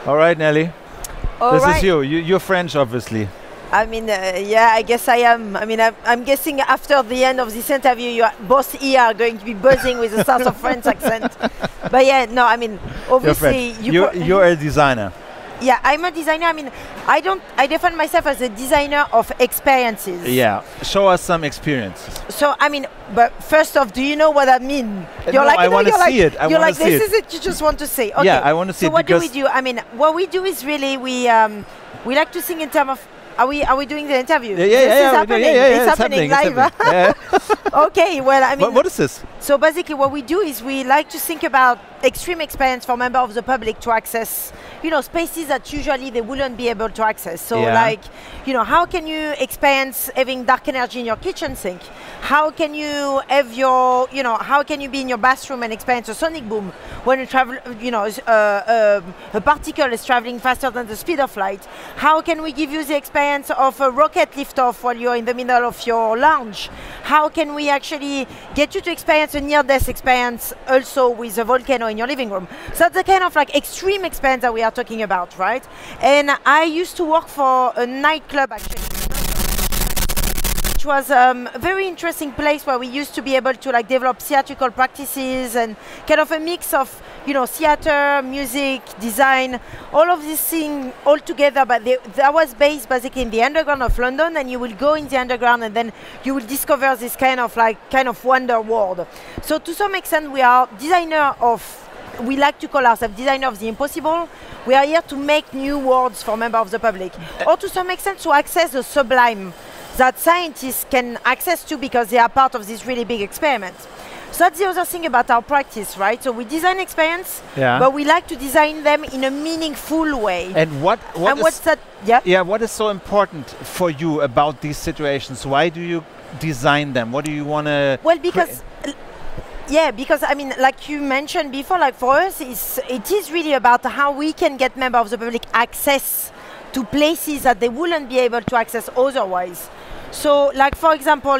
All right, Nelly. All This right. is you. You're French, obviously. I mean, yeah, I guess I am. I mean, I'm guessing after the end of this interview, you are both here are going to be buzzing with the South of France accent. But yeah, no, I mean, obviously, You're a designer. yeah, I'm a designer. I mean, I define myself as a designer of experiences. Yeah. Show us some experiences. So, I mean, but first off, do you know what I mean? No, I want to see it. I You're wanna like, see this it. is it. You just want to say. Okay. Yeah, I want to see So it what do we because do? I mean, what we do is really we like to sing in terms of. Are we doing the interview? yeah, This is yeah, happening. yeah, It's happening live. Yeah. Okay. Well, I mean, What is this? so basically, what we do is we like to think about extreme experience for members of the public to access, spaces that usually they wouldn't be able to access. So, Yeah. like, how can you experience having dark energy in your kitchen sink? How can you have how can you be in your bathroom and experience a sonic boom when you travel, a particle is traveling faster than the speed of light? How can we give you the experience of a rocket liftoff while you're in the middle of your lounge? How can we actually get you to experience a near-death experience also with a volcano in your living room? So that's the kind of like extreme experience that we are talking about, right? And I used to work for a nightclub actually, which was a very interesting place where we used to be able to like develop theatrical practices and kind of a mix of theater, music, design, all of these things all together. But that was based basically in the underground of London, and you will go in the underground and then you will discover this kind of wonder world. So to some extent, we are we like to call ourselves designer of the impossible. We are here to make new worlds for members of the public, or to some extent to access the sublime that scientists can access to because they are part of this really big experiment. So that's the other thing about our practice, right? So we design experience, but we like to design them in a meaningful way. And what's that? Yeah. Yeah. What is so important for you about these situations? Why do you design them? What do you want to? Well, because. Because I mean, like you mentioned before, like for us, it is really about how we can get members of the public access to places that they wouldn't be able to access otherwise. So, like for example,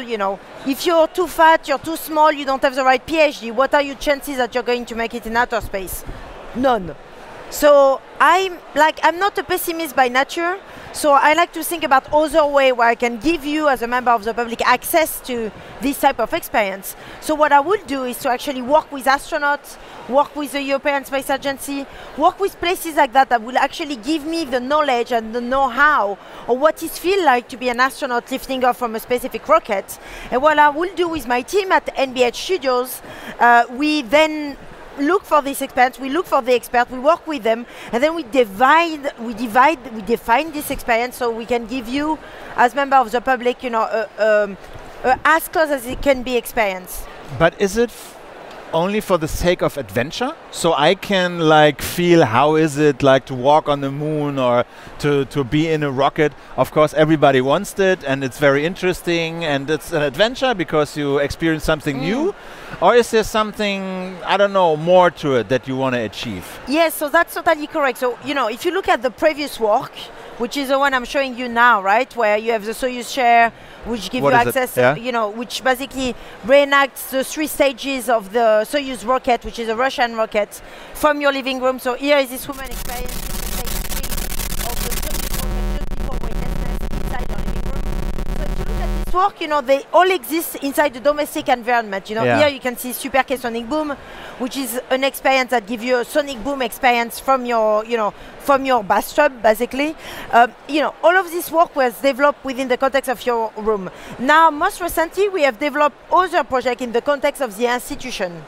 if you're too fat, you're too small, you don't have the right PhD, what are your chances that you're going to make it in outer space? None. So I'm not a pessimist by nature. So I like to think about other way where I can give you as a member of the public access to this type of experience. So what I would do is to actually work with astronauts, work with the European Space Agency, work with places like that will actually give me the knowledge and the know-how of what it feels like to be an astronaut lifting off from a specific rocket. And what I will do with my team at NBH Studios, we then look for this experience, we look for the expert, we work with them, and then we define this experience so we can give you, as member of the public, as close as it can be experienced. But is it only for the sake of adventure? So I can feel how is it like to walk on the moon or to be in a rocket. Of course, everybody wants it and it's very interesting and it's an adventure because you experience something new. Or is there something, I don't know, more to it that you want to achieve? Yes, so that's totally correct. So, if you look at the previous work, which is the one I'm showing you now, right, where you have the Soyuz chair, which gives you access, which basically reenacts the 3 stages of the Soyuz rocket, which is a Russian rocket, from your living room. So here is this woman experiencing stage 3 of the Soyuz rocket just before weightlessness inside your living room. So if you look at this work, they all exist inside the domestic environment. Here you can see Super K Sonic Boom, which is an experience that gives you a sonic boom experience from your, from your bathtub, basically. All of this work was developed within the context of your room. Now, most recently, we have developed other projects in the context of the institution.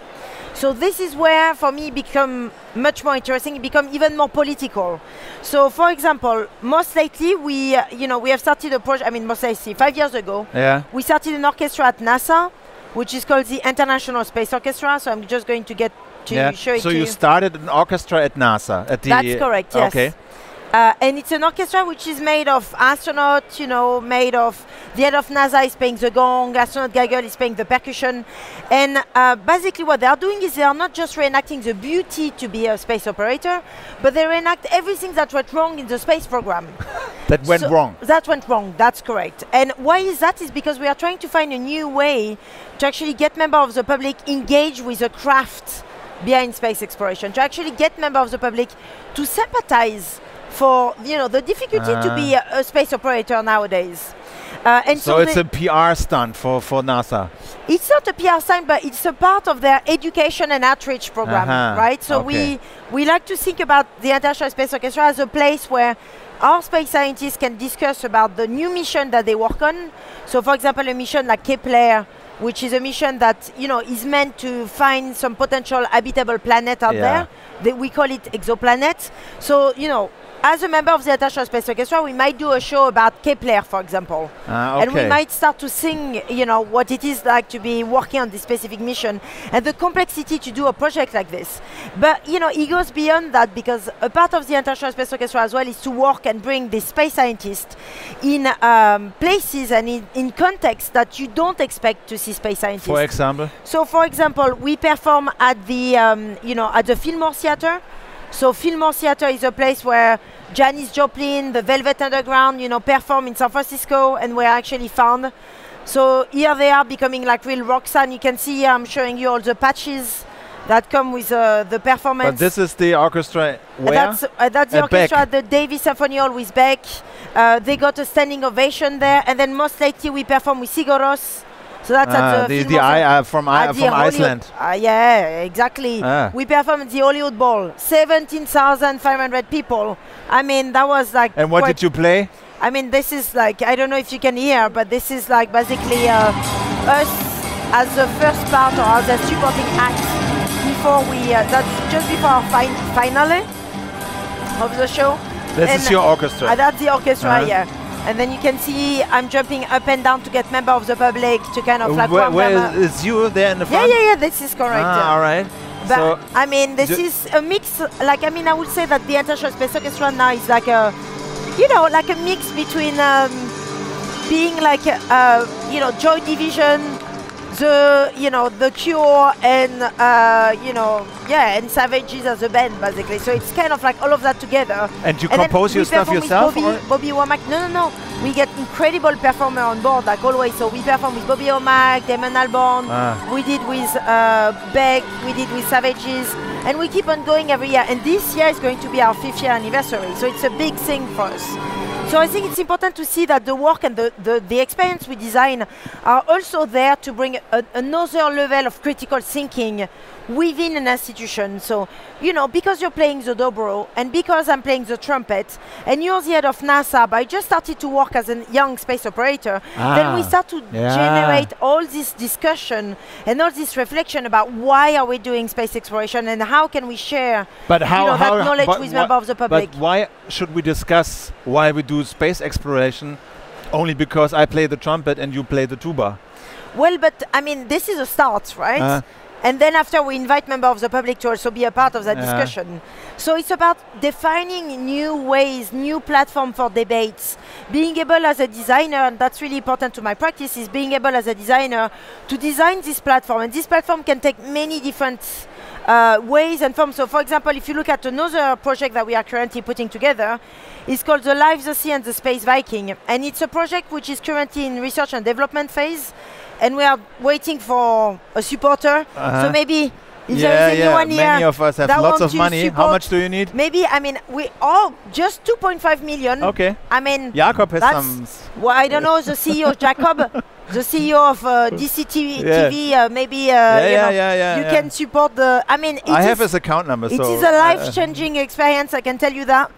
So this is where, for me, become much more interesting. It become even more political. So, for example, most lately, we have started a project. I mean, most lately, 5 years ago, we started an orchestra at NASA, which is called the International Space Orchestra. So I'm just going to get to show it to you. So you started an orchestra at NASA? That's correct, yes. Okay. And it's an orchestra which is made of astronauts, made of the head of NASA is playing the gong, astronaut Gagel is playing the percussion. And basically what they are doing is they are not just reenacting the beauty to be a space operator, but they reenact everything that went wrong in the space program. That went wrong? That went wrong, that's correct. And why is that? Is because we are trying to find a new way to actually get members of the public engaged with the craft behind space exploration, to actually get members of the public to sympathize for the difficulty to be a space operator nowadays. And so it's a PR stunt for NASA. It's not a PR stunt, but it's a part of their education and outreach program, right? So we like to think about the International Space Orchestra as a place where our space scientists can discuss about the new mission that they work on. So, for example, a mission like Kepler, which is a mission that is meant to find some potential habitable planet out there. We call it exoplanet. So, as a member of the International Space Orchestra, we might do a show about Kepler, for example. And we might start to sing, what it is like to be working on this specific mission and the complexity to do a project like this. But, it goes beyond that, because a part of the International Space Orchestra as well is to work and bring the space scientists in places and in contexts that you don't expect to see space scientists. For example? So, for example, we perform at the, at the Fillmore Theatre. So Fillmore Theatre is a place where Janis Joplin, the Velvet Underground, perform in San Francisco, and were actually found. So here they are becoming like real rock stars. You can see here I'm showing you all the patches that come with the performance. But this is the orchestra where? That's the orchestra at the Davis Symphony Hall with Beck. They got a standing ovation there. And then most lately we perform with Sigur Rós. So that's at the from Iceland. Yeah, exactly. We performed at the Hollywood Bowl. 17,500 people. I mean, that was like... And what did you play? I mean, this is like, I don't know if you can hear, but this is like basically us as the first part or as a supporting act before we... that's just before our finale of the show. This is your orchestra? That's the orchestra, yeah. And then you can see I'm jumping up and down to get members of the public to kind of like... Where is you there in the front? Yeah, this is correct. All right. But so I mean, this is a mix, like, I mean, I would say that the International Space Orchestra now is like a, like a mix between being like, Joy Division, the Cure, and, and Savages as a band, basically. So it's kind of like all of that together. And you compose your stuff yourself? Bobby Womack. No. We get incredible performers on board, like always. So we perform with Bobby Womack, Damon Albarn. We did with Beck. We did with Savages. And we keep on going every year. And this year is going to be our 5th year anniversary. So it's a big thing for us. So I think it's important to see that the work and the experience we design are also there to bring another level of critical thinking within an institution. So, because you're playing the dobro and because I'm playing the trumpet and you're the head of NASA, but I just started to work as a young space operator, then we start to generate all this discussion and all this reflection about why are we doing space exploration and how can we share that knowledge with members of the public. But why should we discuss why we do space exploration only because I play the trumpet and you play the tuba? Well, but I mean, this is a start, right? And then after we invite members of the public to also be a part of that discussion. So it's about defining new ways, new platform for debates, being able as a designer, and that's really important to my practice, is being able as a designer to design this platform. And this platform can take many different ways and forms. So for example, if you look at another project that we are currently putting together, it's called the Live the Sea and the Space Viking. And it's a project which is currently in research and development phase. And we are waiting for a supporter. So maybe if there is anyone here, many of us have lots of money. How much do you need? Maybe, I mean, just 2.5 million. Okay. I mean, Jakob has some. Well, I don't know, the CEO, Jacob, the CEO of DCTV, maybe you can support the. I mean, I have his account number. It is a life-changing experience, I can tell you that.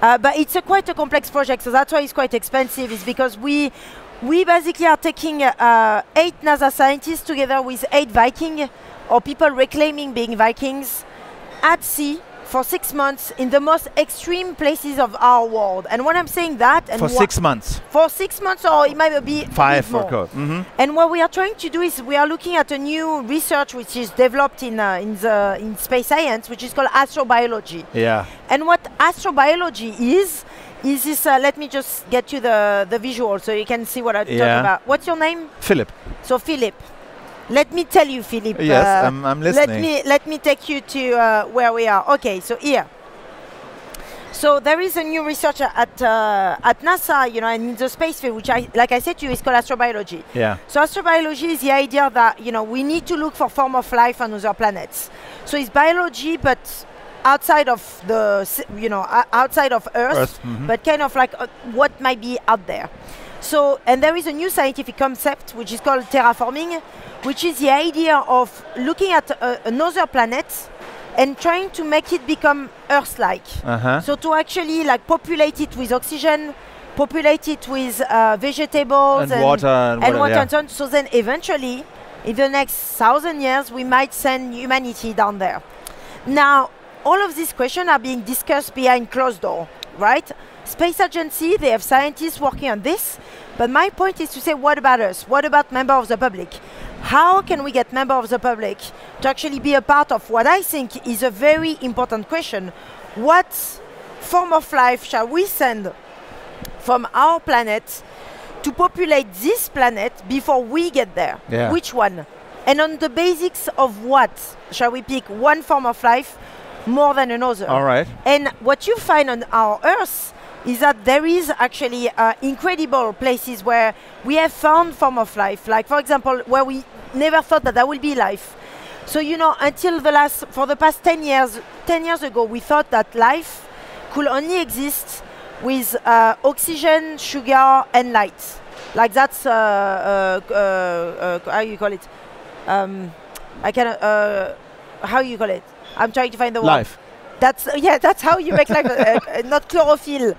But it's quite a complex project, so that's why it's quite expensive. Is because we basically are taking 8 NASA scientists together with 8 Vikings, or people reclaiming being Vikings, at sea for 6 months in the most extreme places of our world. And when I'm saying that... And for 6 months? For 6 months, or it might be 5 for code. And what we are trying to do is we are looking at a new research which is developed in space science, which is called astrobiology. Yeah. And what astrobiology is this, let me just get you the visual so you can see what I'm talking about. What's your name? Philip. So Philip, let me tell you, Philip. Yes, I'm listening. Let me take you to where we are. Okay, so here. So there is a new research at NASA, you know, and in the space field, which like I said to you, is called astrobiology. Yeah. So astrobiology is the idea that, you know, we need to look for form of life on other planets. So it's biology, but outside of the, you know, outside of Earth, but kind of like what might be out there. So, and there is a new scientific concept which is called terraforming, which is the idea of looking at another planet and trying to make it become Earth-like. So to actually like populate it with oxygen, populate it with vegetables and water and so on. So then eventually, in the next 1,000 years, we might send humanity down there. Now, all of these questions are being discussed behind closed door, right? Space Agency, they have scientists working on this. But my point is to say, what about us? What about members of the public? How can we get members of the public to actually be a part of what I think is a very important question? What form of life shall we send from our planet to populate this planet before we get there? Yeah. Which one? And on the basics of what shall we pick one form of life more than another? All right. And what you find on our Earth is that there is actually incredible places where we have found form of life, like for example, where we never thought that there will be life. So, you know, until for the past 10 years ago, we thought that life could only exist with oxygen, sugar, and light. Like that's, how you call it? I cannot, how you call it? I'm trying to find the word. Life. That's, yeah, that's how you make life, not chlorophyll.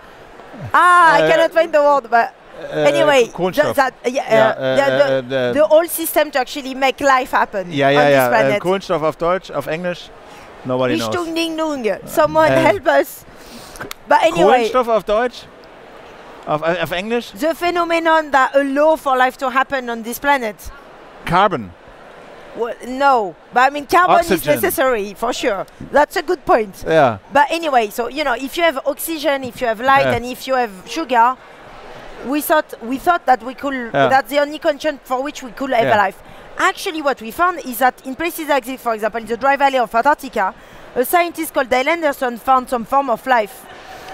I cannot find the word, but anyway, the whole system to actually make life happen on this planet. Kohlenstoff auf Deutsch, auf Englisch, nobody knows. Richtung Ding Dung. Someone help us. But anyway. Kohlenstoff auf Deutsch? Auf Englisch? The phenomenon that allow for life to happen on this planet. Carbon. Well, no, but I mean carbon Oxygen. is necessary for sure. That's a good point. Yeah. But anyway, so you know, if you have oxygen, if you have light, and if you have sugar, we thought that we could. That's the only condition for which we could have a life. Actually, what we found is that in places like this, for example, in the dry valley of Antarctica, a scientist called Dale Anderson found some form of life,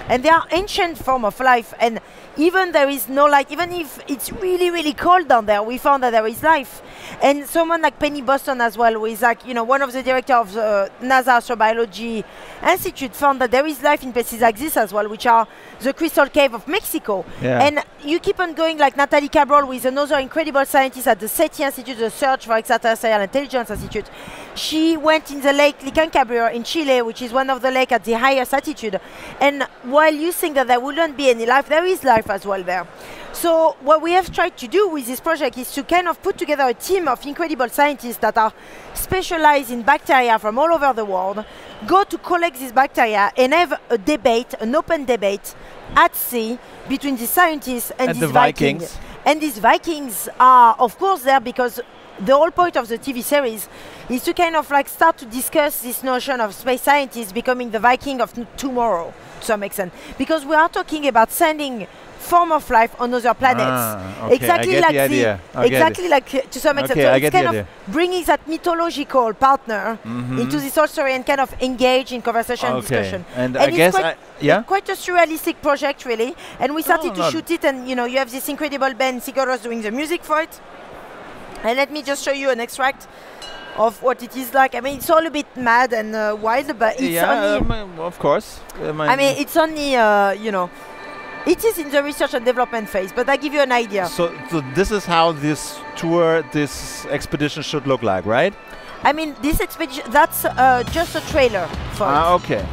and they are ancient form of life. And even there is no light, even if it's really, really cold down there, we found that there is life. And someone like Penny Boston as well, who is like, you know, one of the directors of the NASA Astrobiology Institute, found that there is life in places like this as well, which are the Crystal Cave of Mexico. Yeah. And you keep on going, like Natalie Cabral, who is another incredible scientist at the SETI Institute, the Search for Extraterrestrial Intelligence Institute. She went in the lake Licancabur in Chile, which is one of the lakes at the highest altitude. And while you think that there wouldn't be any life, there is life as well there. So what we have tried to do with this project is to kind of put together a team of incredible scientists that are specialized in bacteria from all over the world, go to collect these bacteria and have a debate, an open debate at sea between the scientists and these Vikings. And these Vikings are, of course, there because the whole point of the TV series is to kind of like start to discuss this notion of space scientists becoming the Viking of tomorrow, to some extent. Because we are talking about sending form of life on other planets. Okay, exactly like to some extent. So it's kind of bringing that mythological partner into this whole story and kind of engage in conversation and discussion. And I guess quite a surrealistic project, really. And we started to shoot it, and you know, you have this incredible Ben Sigoros doing the music for it. And let me just show you an extract of what it is like. I mean, it's all a bit mad and wild, but it's only... of course. I mean, it's only, you know, it is in the research and development phase, but I give you an idea. So this is how this tour, this expedition should look like, right? I mean, this expedition, that's just a trailer for it. Okay.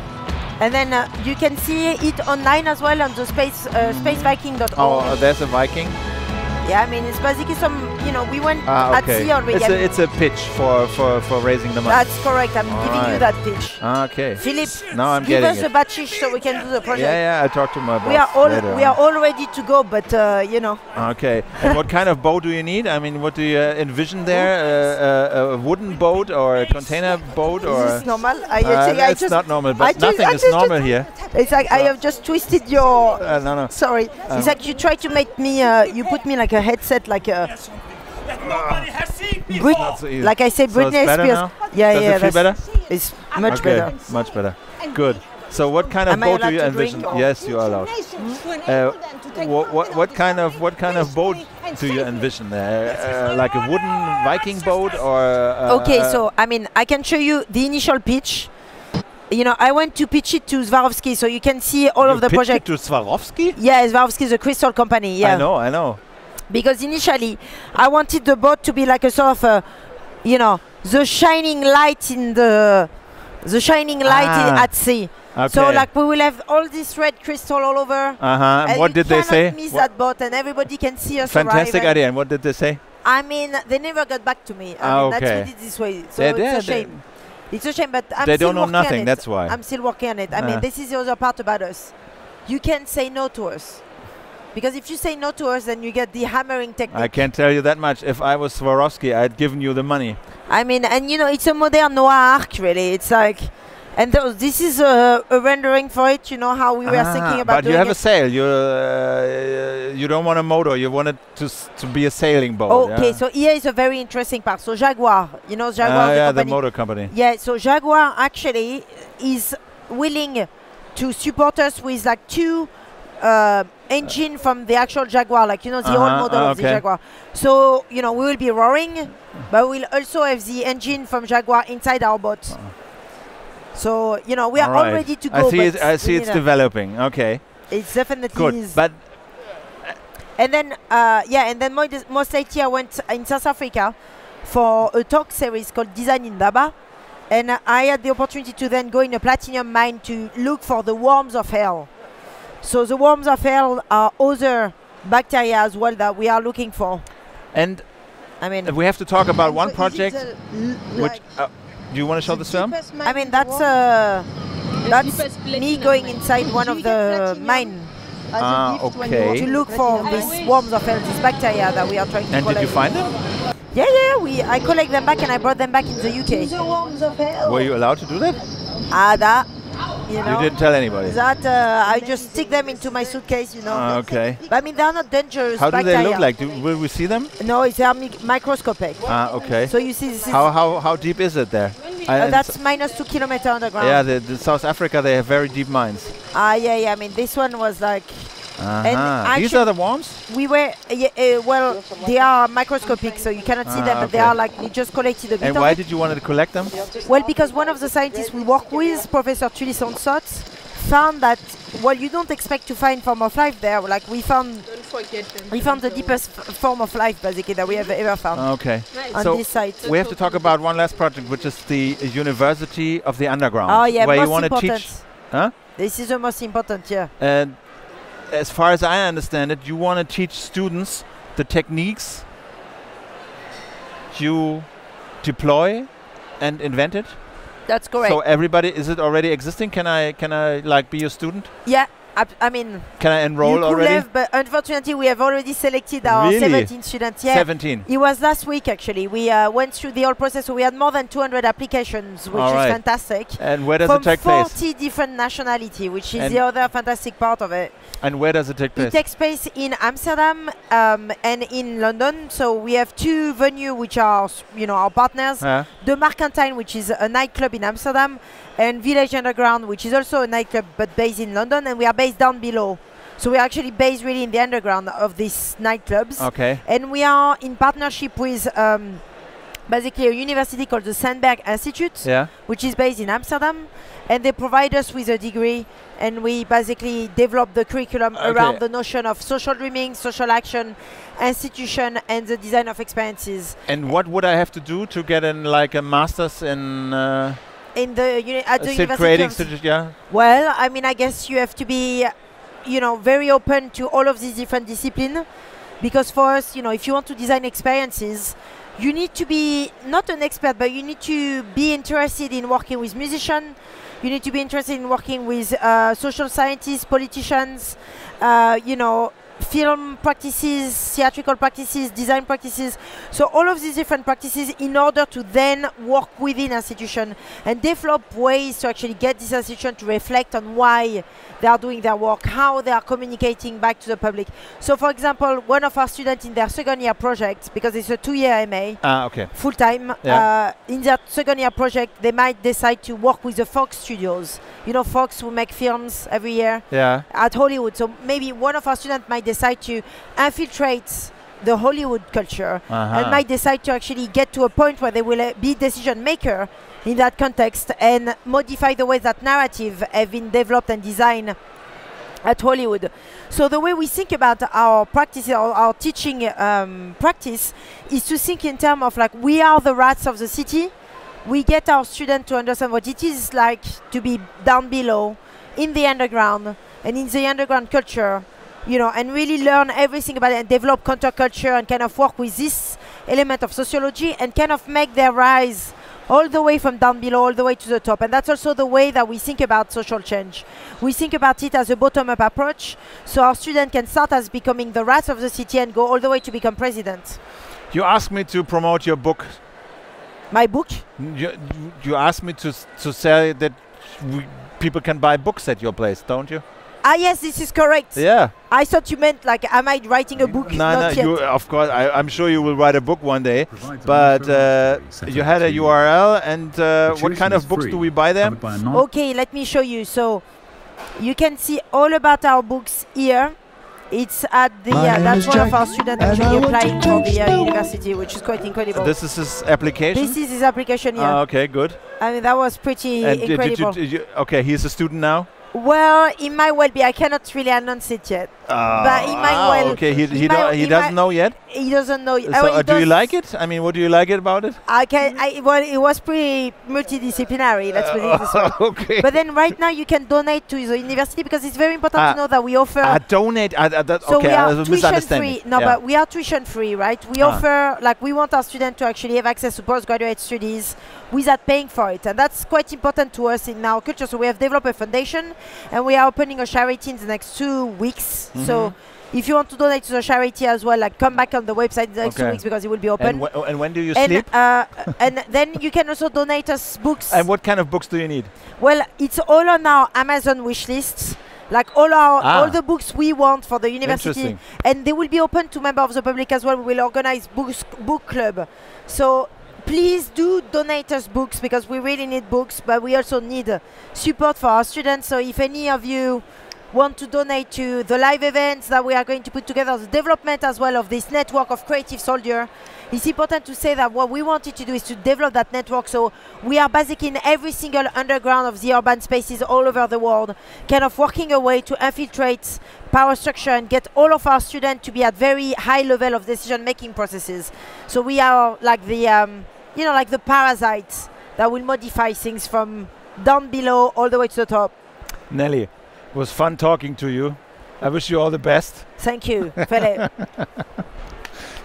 And then you can see it online as well on the spaceviking.org. Oh, there's a Viking? Yeah, I mean, it's basically some, you know, we went at sea already. It's a pitch for raising the money. That's correct. I'm giving you that pitch. Okay. Philip, now I'm give getting us a batschish so we can do the project. Yeah, I talked to my boss. We are all ready to go, but you know. Okay. And what kind of boat do you need? I mean, what do you envision there? A wooden boat or a container boat? Or this is normal. It's not normal, but nothing is normal here. It's like I have just twisted your. No. Sorry. It's like you try to make me. You put me like a headset, like a. Like I say, Britney Spears. Now? Yeah, Does it feel better? It's much better. Much better. Good. So what kind of Am I boat do allowed you to envision? drink or- Yes, you are allowed. What kind of boat do you envision there? Like a wooden Viking boat or? Okay, so I mean, I can show you the initial pitch. You know, I went to pitch it to Swarovski, so you can see all of the pitched project. it to Swarovski? Yeah, Swarovski is a crystal company. Yeah, I know. because initially I wanted the boat to be like a sort of a, you know, the shining light at sea. Okay. So like we will have all this red crystal all over. And And what you did they cannot say? miss that boat, and everybody can see us Fantastic arrive. idea. And what did they say? I mean, they never got back to me. I mean, that's Okay. we did this way. So They- it's they- a shame. It's a shame, but I'm They still don't know working on nothing, it. that's why. I'm still working on it. I mean, this is the other part about us. You can't say no to us. Because if you say no to us, then you get the hammering technique. I can't tell you that much. If I was Swarovski, I'd given you the money. I mean, and you know, it's a modern Noah Ark, really. It's like, and this is a rendering for it. You know how we were thinking about but doing you have it. a sail. You don't want a motor. You want it to be a sailing boat. Okay, yeah? so here is a very interesting part. So Jaguar, you know Jaguar, the yeah, company. the motor company. Yeah, so Jaguar actually is willing to support us with like two engine from the actual Jaguar, like, you know, the old model of the okay. Jaguar. So, you know, we will be roaring, but we'll also have the engine from Jaguar inside our boat. So, you know, we are all ready to go. I see but I see we it's need a- developing. Okay, It's definitely good. is. But And then, most lately I went in South Africa for a talk series called Design in Daba. And I had the opportunity to then go in a platinum mine to look for the worms of hell. So the worms of hell are other bacteria as well that we are looking for. and I mean, we have to talk about And one so is it project. the Which do you want to show the film? deepest mine I mean in the that's world? that's deepest me platinum going mine. inside one Did of you get the platinum mine as a gift when you okay. walk to in look the for platinum these mine? worms of hell, these bacteria that we are trying to And did you collect. find them? Yeah, I collect them back and I brought them back in the UK. The worms of hell. Were you allowed to do that? That, you know. You didn't tell anybody. That I just stick them into my suitcase, you know. Okay. But I mean, they're not dangerous. How do bacteria. they look like? Will we see them? No, it's microscopic. Okay. So you see, this is How deep is it there? And that's -2 kilometer underground. yeah, the South Africa, they have very deep mines. Yeah. I mean, this one was like These actually- are the worms? we were. Well, they are microscopic, so you cannot see them, but they okay. are like we just collected a bit And of why it. did you want to collect them? Well, because one of the scientists we work with, Professor Tully Sonsot, found that you don't expect to find form of life there. Like we found the deepest form of life basically that we have ever found Okay. on So this site. we have to talk about one last project, which is the University of the Underground. Oh yeah, where you most want to important. teach. Huh? This is the most important, yeah. And as far as I understand it, you want to teach students the techniques you deploy and invented. That's correct. So everybody, is it already existing? Can I like be your student? Yeah, I mean, Can I enroll you could already? have, but unfortunately we have already selected our Really? 17 students. Yeah, 17. it was last week actually. We went through the whole process, so we had more than 200 applications, which All is right. fantastic. And where does From it take 40 place? different nationality, which is And- the other fantastic part of it. And where does it take It place? takes place in Amsterdam and in London. So we have two venues which are, our partners. The Mercantile, which is a nightclub in Amsterdam, and Village Underground, which is also a nightclub but based in London. And we are based down below. So we're actually based really in the underground of these nightclubs. Okay. And we are in partnership with basically a university called the Sandberg Institute, Yeah. which is based in Amsterdam, and they provide us with a degree, and we basically develop the curriculum around the notion of social dreaming, social action, institution, and the design of experiences. And what would I have to do to get in like a master's in In the at the SID university creating? of Yeah. Well, I mean, I guess you have to be, very open to all of these different disciplines, because for us, if you want to design experiences, you need to be not an expert, but you need to be interested in working with musicians. You need to be interested in working with social scientists, politicians, film practices, theatrical practices, design practices. So all of these different practices in order to then work within an institution and develop ways to actually get this institution to reflect on why they are doing their work, how they are communicating back to the public. So for example, one of our students in their second year project, because it's a 2-year MA, Okay. full-time, Yeah. in their second year project, they might decide to work with the Fox Studios. You know, Fox who make films every year Yeah. at Hollywood. So maybe one of our students might decide to infiltrate the Hollywood culture and might decide to actually get to a point where they will be decision maker in that context and modify the way that narrative have been developed and designed at Hollywood. So the way we think about our practice, our teaching practice, is to think in terms of like we are the rats of the city. We get our students to understand what it is like to be down below, in the underground, and in the underground culture, you know, and really learn everything about it and develop counterculture and kind of work with this element of sociology and kind of make their rise all the way from down below all the way to the top. And that's also the way that we think about social change. We think about it as a bottom-up approach, so our student can start as becoming the rats of the city and go all the way to become president. You asked me to promote your book. My book? You asked me to say that people can buy books at your place, don't you? Ah, yes, this is correct. Yeah. I thought you meant like, am I writing a book? No, Not yet. you, of course, I'm sure you will write a book one day. But you had a URL, and what kind of books do we buy there? Okay, let me show you. So you can see all about our books here. It's at the, that's one of our students actually applying for the university, which is quite incredible. This is his application? This is his application here. Okay, good. I mean, that was pretty incredible. Okay, he's a student now? Well, it might well be. I cannot really announce it yet. But it might well. Okay, he doesn't know yet? He doesn't know. So, do you like it? I mean, what do you like about it? Well, it was pretty multidisciplinary, let's put it this way. Okay. But then right now you can donate to the university because it's very important to know that we offer... donate? So okay, we I are was tuition misunderstanding. free. No, but we are tuition free, right? We offer, like, we want our students to actually have access to postgraduate studies without paying for it. And that's quite important to us in our culture. So we have developed a foundation and we are opening a charity in the next 2 weeks. So if you want to donate to the charity as well, like come back on the website in the next 2 weeks because it will be open. And when do you sleep? And then you can also donate us books. And what kind of books do you need? Well, it's all on our Amazon wish lists. Like all the books we want for the university. And they will be open to members of the public as well. We will organize book club. So please do donate us books because we really need books, but we also need support for our students. So if any of you want to donate to the live events that we are going to put together, the development as well of this network of creative soldier, it's important to say that what we wanted to do is to develop that network. So we are basically in every single underground of the urban spaces all over the world, kind of working a way to infiltrate power structure and get all of our students to be at very high level of decision-making processes. So we are like the, like the parasites that will modify things from down below all the way to the top. Nelly, it was fun talking to you. I wish you all the best. Thank you, Philip.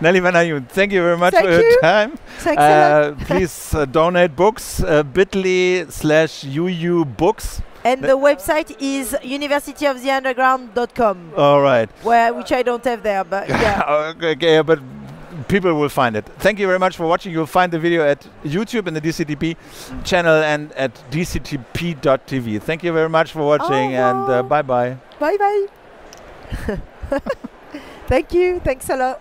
Nelly Van Ayoun, thank you very much for your time. Thanks a lot. Please donate books, bit.ly/UU books. And the website is universityoftheunderground.com. All right. Which I don't have there, but yeah. Okay, but people will find it. Thank you very much for watching. You'll find the video at YouTube in the DCTP channel and at dctp.tv. Thank you very much for watching and bye-bye. Bye-bye. Thank you. Thanks a lot.